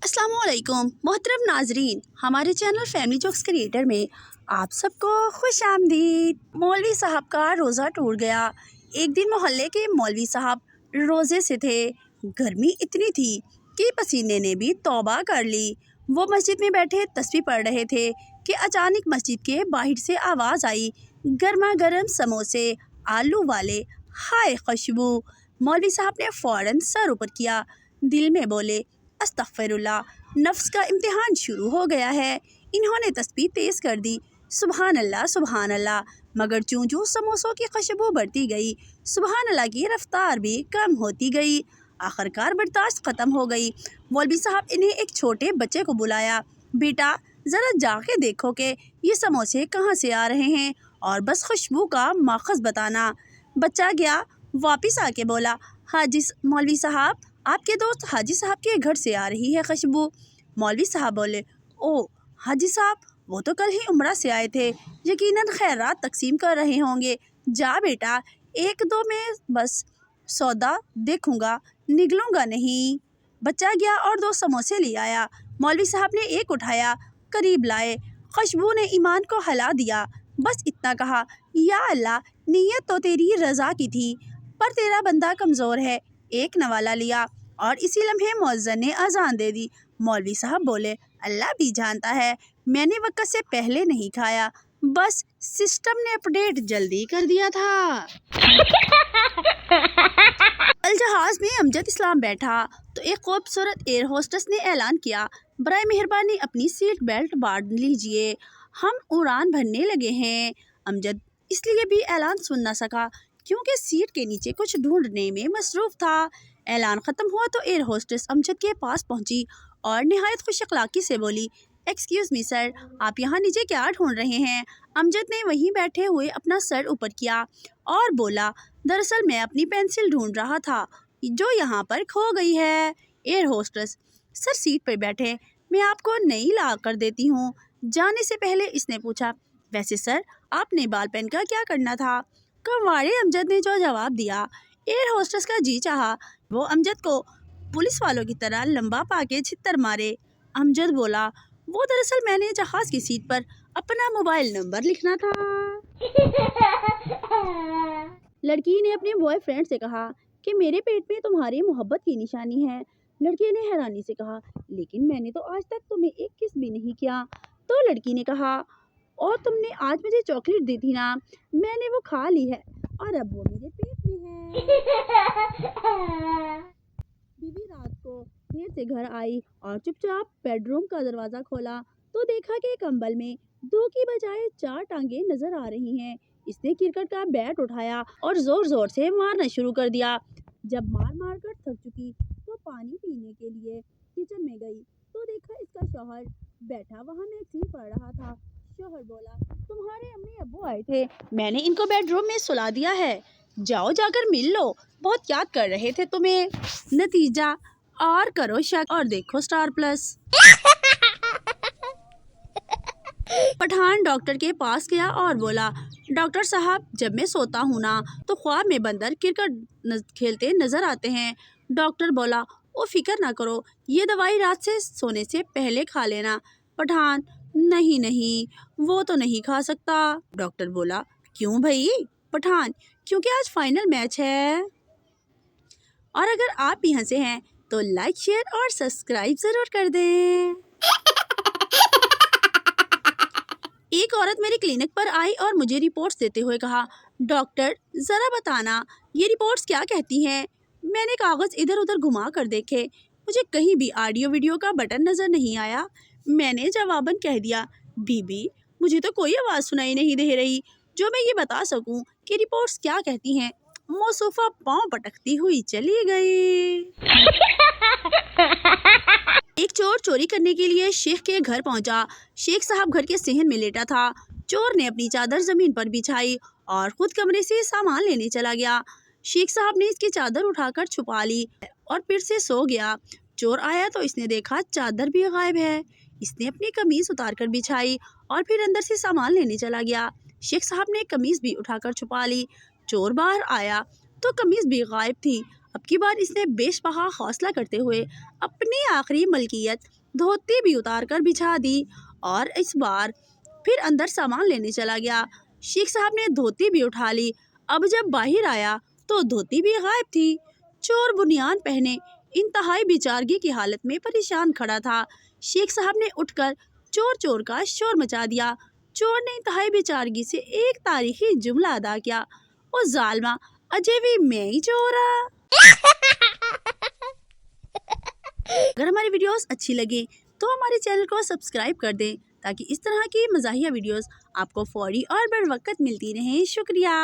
अस्सलाम वालेकुम मोहतरम नाजरीन, हमारे चैनल फैमिली जोक्स क्रिएटर में आप सबको खुश आमदीद। मौलवी साहब का रोज़ा टूट गया। एक दिन मोहल्ले के मौलवी साहब रोज़े से थे। गर्मी इतनी थी कि पसीने ने भी तौबा कर ली। वो मस्जिद में बैठे तस्बीह पढ़ रहे थे कि अचानक मस्जिद के बाहर से आवाज़ आई, गर्मा गर्म समोसे आलू वाले, हाय खुशबू। मौलवी साहब ने फ़ौरन सर ऊपर किया, दिल में बोले, अस्तगफिरुल्लाह, नफ्स का इम्तिहान शुरू हो गया है। इन्होंने तस्बीह तेज़ कर दी, सुबहान अल्लाह सुबहान अल्लाह, मगर चूँ चूँ समोसों की खुशबू बढ़ती गई, सुबहान अल्लाह की रफ्तार भी कम होती गई। आखिरकार बर्दाश्त ख़त्म हो गई। मौलवी साहब इन्हें एक छोटे बच्चे को बुलाया, बेटा ज़रा जाके देखो कि ये समोसे कहाँ से आ रहे हैं और बस खुशबू का माखज़ बताना। बच्चा गया, वापस आके बोला, हाजी मौलवी साहब, आपके दोस्त हाजी साहब के घर से आ रही है खुशबू। मौलवी साहब बोले, ओ हाजी साहब, वो तो कल ही उम्रा से आए थे, यकीनन खैरात तकसीम कर रहे होंगे। जा बेटा, एक दो में बस सौदा देखूंगा, निकलूंगा नहीं। बच्चा गया और 2 समोसे ले आया। मौलवी साहब ने एक उठाया, करीब लाए। खुशबू ने ईमान को हिला दिया, बस इतना कहा, या अल्लाह, नीयत तो तेरी रज़ा की थी, पर तेरा बंदा कमज़ोर है। एक नवाला लिया और इसी लम्हे मुअज्जिन ने अजान दे दी। मौलवी साहब बोले, अल्लाह भी जानता है, मैंने वक्त से पहले नहीं खाया, बस सिस्टम ने अपडेट जल्दी कर दिया था। कल जहाज़ में अमजद इस्लाम बैठा तो एक खूबसूरत एयर होस्टेस ने ऐलान किया, बराए मेहरबानी अपनी सीट बेल्ट बांध लीजिए, हम उड़ान भरने लगे हैं। अमजद इसलिए भी ऐलान सुन न सका क्योंकि सीट के नीचे कुछ ढूंढने में मसरूफ़ था। ऐलान ख़त्म हुआ तो एयर होस्टेस अमजद के पास पहुंची और निहायत खुश अखलाकी से बोली, एक्सक्यूज़ मी सर, आप यहाँ नीचे क्या ढूंढ रहे हैं? अमजद ने वहीं बैठे हुए अपना सर ऊपर किया और बोला, दरअसल मैं अपनी पेंसिल ढूंढ रहा था जो यहाँ पर खो गई है। एयर होस्टेस, सर सीट पर बैठे, मैं आपको नई ला कर देती हूँ। जाने से पहले इसने पूछा, वैसे सर आपने बाल पेन का क्या करना था? कव्वारे अमजद ने जो जवाब दिया, एयर होस्टेस का जी चाहा वो अमजद को पुलिस वालों की तरह लंबा पाके छित्तर मारे। अमजद बोला, वो दरअसल मैंने जहाज़ की सीट पर अपना मोबाइल नंबर लिखना था। लड़की ने अपने बॉयफ्रेंड से कहा कि मेरे पेट में तुम्हारी मोहब्बत की निशानी है। लड़के ने हैरानी से कहा, लेकिन मैंने तो आज तक तुम्हें एक किस भी नहीं किया। तो लड़की ने कहा, और तुमने आज मुझे चॉकलेट दी थी ना, मैंने वो खा ली है और अब वो मेरे पेट में है। बीवी रात को देर से घर आई और चुपचाप बेडरूम का दरवाज़ा खोला तो देखा कि कंबल में 2 की बजाय 4 टांगे नजर आ रही हैं। इसने क्रिकेट का बैट उठाया और जोर जोर से मारना शुरू कर दिया। जब मार मार कर थक चुकी तो पानी पीने के लिए किचन में गई तो देखा इसका शौहर बैठा वहाँ मैगज़ीन पढ़ रहा था। शौहर बोला, तुम्हारे अम्मी अब्बू आए थे, मैंने इनको बेडरूम में सुला दिया है, जाओ जाकर मिल लो, बहुत याद कर रहे थे तुम्हें। नतीजा, और करो शक और देखो स्टार प्लस। पठान डॉक्टर के पास गया और बोला, डॉक्टर साहब, जब मैं सोता हूँ ना तो ख्वाब में बंदर क्रिकेट खेलते नजर आते हैं। डॉक्टर बोला, ओ फिक्र ना करो, ये दवाई रात से सोने से पहले खा लेना। पठान, नहीं नहीं, वो तो नहीं खा सकता। डॉक्टर बोला, क्यों भाई? पठान, क्योंकि आज फाइनल मैच है। और अगर आप यहाँ से हैं तो लाइक शेयर और सब्सक्राइब ज़रूर कर दें। एक औरत मेरे क्लिनिक पर आई और मुझे रिपोर्ट्स देते हुए कहा, डॉक्टर ज़रा बताना ये रिपोर्ट्स क्या कहती हैं? मैंने कागज़ इधर उधर घुमा कर देखे, मुझे कहीं भी ऑडियो वीडियो का बटन नज़र नहीं आया। मैंने जवाबन कह दिया, बीबी मुझे तो कोई आवाज़ सुनाई नहीं दे रही जो मैं ये बता सकूं कि रिपोर्ट्स क्या कहती हैं। मौसूफ़ा पाँव पटकती हुई चली गई। एक चोर चोरी करने के लिए शेख के घर पहुंचा। शेख साहब घर के सेहन में लेटा था। चोर ने अपनी चादर जमीन पर बिछाई और खुद कमरे से सामान लेने चला गया। शेख साहब ने इसकी चादर उठाकर छुपा ली और फिर से सो गया। चोर आया तो इसने देखा चादर भी गायब है। इसने अपनी कमीज उतारकर बिछाई और फिर अंदर से सामान लेने चला गया। शेख साहब ने कमीज भी उठाकर छुपा ली। चोर बाहर आया तो कमीज भी गायब थी। अब की बार इसने बेशबहा हौसला करते हुए अपनी आखिरी मलकियत धोती भी उतार कर बिछा दी और इस बार फिर अंदर सामान लेने चला गया। शेख साहब ने धोती भी उठा ली। अब जब बाहर आया तो धोती भी गायब थी। चोर बुनियान पहने इंतहाई बेचारगी की हालत में परेशान खड़ा था। शेख साहब ने उठकर चोर चोर का शोर मचा दिया। चोर ने इंतहाई बेचारगी से एक तारीखी जुमला अदा किया, ओ जालमा, अजय भी मैं ही चोर आ। अगर हमारी वीडियोस अच्छी लगे तो हमारे चैनल को सब्सक्राइब कर दें ताकि इस तरह की मज़ाहिया वीडियोस आपको फौरी और बर वक्त मिलती रहें। शुक्रिया।